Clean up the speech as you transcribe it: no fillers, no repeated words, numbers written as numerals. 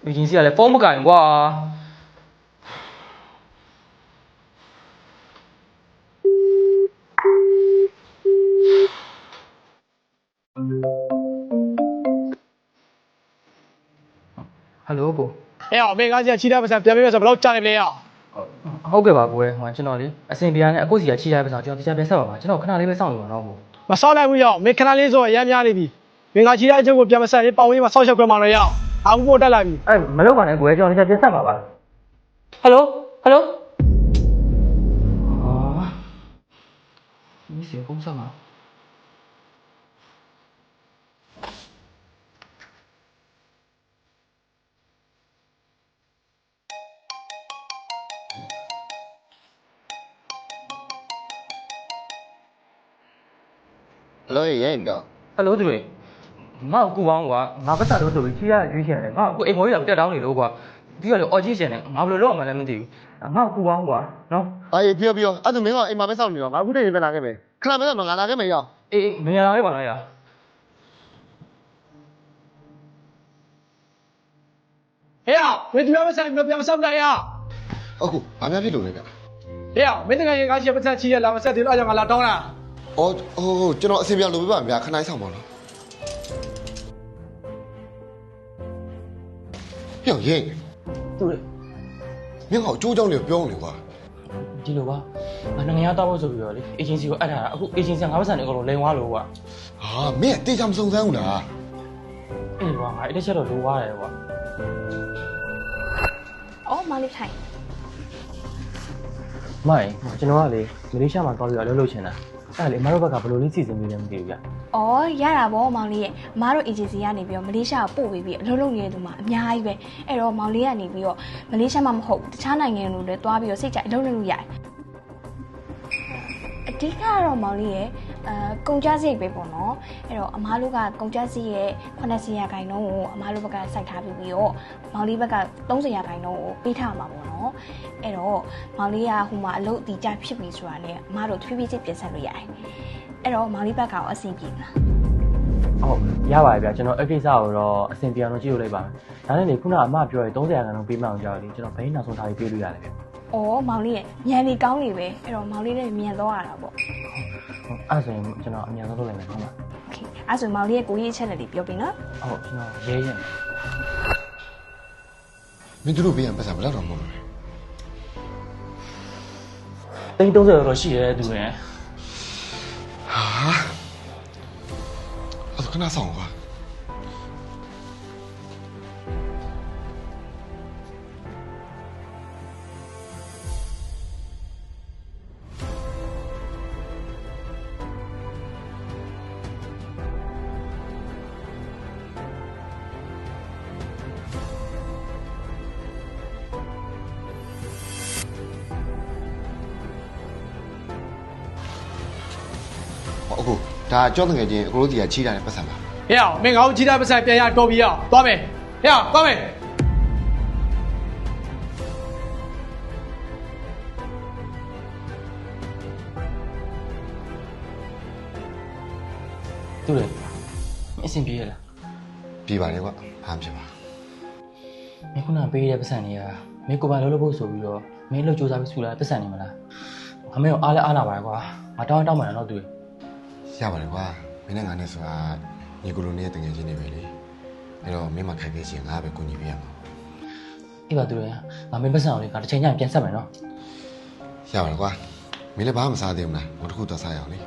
agency ကလည်းဖုန်းမကင်ကွာဟယ်လိုကို 哎呀，没干些其他不是，别别说不老家里来呀。 ဟုတ်ကဲ့ပါကိုယ်ဟိုကျွန်တော်လေအစင်ပြားနဲ့အခုစီကချိလိုက်ပဲဆိုတော့ကျွန်တော်တရားပြန်ဆက်ပါပါကျွန်တော်ခဏလေးပဲစောင့်နေပါတော့ကို 我上来不要，没看到你说眼面里比，没干其他这个别不是，你帮我嘛少些块嘛了呀，俺不带来比。 အဲ့မလုပ်ပါနဲ့ကိုယ်ကျွန်တော်တရားပြန်ဆက်ပါပါဟယ်လိုဟယ်လိုဟာဒီစီဖုန်းဆက်မှာ Hello ရဲတော့ ဟယ်လိုသူတွေငါ့ကိုကူပေါင်းကွာငါပတ်သက်လို့ဆိုပြီးချိရရွေးချယ်တယ်ငါ့ကိုအိမ်မော်ကြီးတော့တက်တောင်းနေလို့ကွာပြီးတော့လေအော်ကြီးချင်တယ်ငါဘယ်လိုလုပ်အောင်မလဲမသိဘူးငါ့ကိုကူပေါင်းကွာနော် အေးပြောအဲ့ဒါမင်းကအိမ်မှာပဲစောင့်နေတော့ငါအခုတည်းပဲလာခဲ့မယ်ခဏမင်းတော့ငါလာခဲ့မယ်ရော အေးမင်္ဂလာလေးပါလားယာ 哎呀，没别不是，别不是不来呀。 အခုဘာများဖြစ်လို့လဲဗျ 哎呀，没那个干些不是，企业那不是对了，让俺拉倒了。 အော်ဟိုကျွန်တော်အဆင်ပြေလို့ပြပါဗျာခဏလေးဆောင်ပါတော့ပြောင်းရဲ သူတွေ မင်းကအကျိုးကြောင့်လည်းပြောနေကွာ ဒီလိုပါငါနိုင်ငံရတော့ဖို့ဆိုပြီးတော့လေ agency ကိုအပ်ထားတာအခု agency ကငါပတ်စံတွေအကုန်လုံးလိန်သွားလို့ကွာ ဟာမင်းကတေချာမစုံစမ်းဘူးလား အေးကွာငါအဲ့တစ်ချက်တော့လိုသွားတယ်ကွာ အော်မောင်လေးထိုင် မိုင်ကျွန်တော်ကလေမလေးရှားမှာသွားပြီးတော့အလုပ်လုပ်ချင်တာအဲ့ဒါလေအမတို့ဘက်ကဘယ်လိုလေးစီစဉ်ပေးလဲမသိဘူးဗျ အော်ရတာဗောမောင်လေးရဲ့အမားတို့ agency ကနေပြီးတော့မလေးရှားကိုပို့ပေးပြီးအလုပ်လုပ်နေတဲ့သူမှအများကြီးပဲအဲ့တော့မောင်လေးကနေပြီးတော့မလေးရှားမှာမဟုတ်ဘူးတခြားနိုင်ငံတွေလည်းသွားပြီးတော့စိတ်ကြိုက်အလုပ်လုပ်လို့ရတယ်အဓိကကတော့မောင်လေးရဲ့ကုန်ကျစရိတ်ပဲပေါ့နော်အဲ့တော့အမားတို့ကကုန်ကျစရိတ်ရဲ့80ရာခိုင်နှုန်းကိုအမားတို့ဘက်ကစိုက်ထားပြီးတော့မောင်လေးဘက်က30ရာခိုင်နှုန်းကိုပေးထားမှာပေါ့နော်အဲ့တော့မောင်လေးကဟိုမှာအလုပ်အတီးကြဖြစ်ပြီဆိုတာနဲ့အမားတို့ဖြည်းဖြည်းချင်းပြင်ဆက်လို့ရတယ်အဲ့တော့မောင်လေးဘက်ကအဆင်ပြေလား ဟုတ်ရပါတယ်ဗျကျွန်တော်အဲ့ကိစ္စကိုတော့အဆင်ပြေအောင်လုပ်ကြည့်လို့လိုက်ပါမယ်ဒါနဲ့လေခုနကအမပြောရဲ30ရာခိုင်နှုန်းပေးမှအောင်ကြောက်လေကျွန်တော်ဘိန်းနောက်ဆုံးထားပြီးပေးလို့ရတယ်ဗျ ။အော်မောင်လေးရဲ့မြန်နေကောင်းနေပဲအဲ့တော့မောင်လေးနဲ့မြန်တော့ရတာပေါ့ ဟုတ်အဲ့ဆိုရင်ကျွန်တော်အများဆုံးလုပ်လိုက်မယ်ဟုတ်လား ။ Okay အဲ့ဆိုမောင်လေးရဲ့ကိုကြီးချက်လက်လေးပြောပြနော် ဟုတ်ကျွန်တော်ရဲရဲ မင်းတို့ပေးရပတ်စံဘယ်တော့မှမဟုတ်ဘူး သိန်း30တော့ရှိရဲသူရယ် ဟာအဲ့ဒါခဏဆောင်ကွာ အခုဒါကြောက်တငယ်ချင်းအကိုတို့စီကချီးတာနဲ့ပတ်စံပါ 哎呀，没搞其他不是，别呀多比呀，多没？哎呀，多没？ သူလေအဆင်ပြေရလား ပြီးပါလေကွာဘာမှဖြစ်ပါ မင်းခုနပေးတဲ့ပတ်စံတွေကမင်းကိုယ်ပိုင်လုပ်လို့ဖို့ဆိုပြီးတော့မင်းလှုပ်ကြိုးစားပြီးစုလာပတ်စံနေမလားအမေကအားလဲအားလာပါကွာငါတောင်းတောင်းမှန်တော့သူ ရပါတယ်ကွာမင်းနဲ့ငါနဲ့ဆိုတာညီကိုလိုနဲ့တငယ်ချင်းတွေပဲလေအဲ့တော့မင်းမခိုက်ခဲ့ချင်းငါပဲကိုညီပေးရမှာ အေးပါသူလေငါမင်းပတ်စံကိုလေငါတစ်ချိန်ညပြန်ဆက်မယ်နော် ရပါတယ်ကွာမင်းလည်းဘာမှမစားသေးဘူးလားငါတစ်ခုတော့စားရအောင်လေ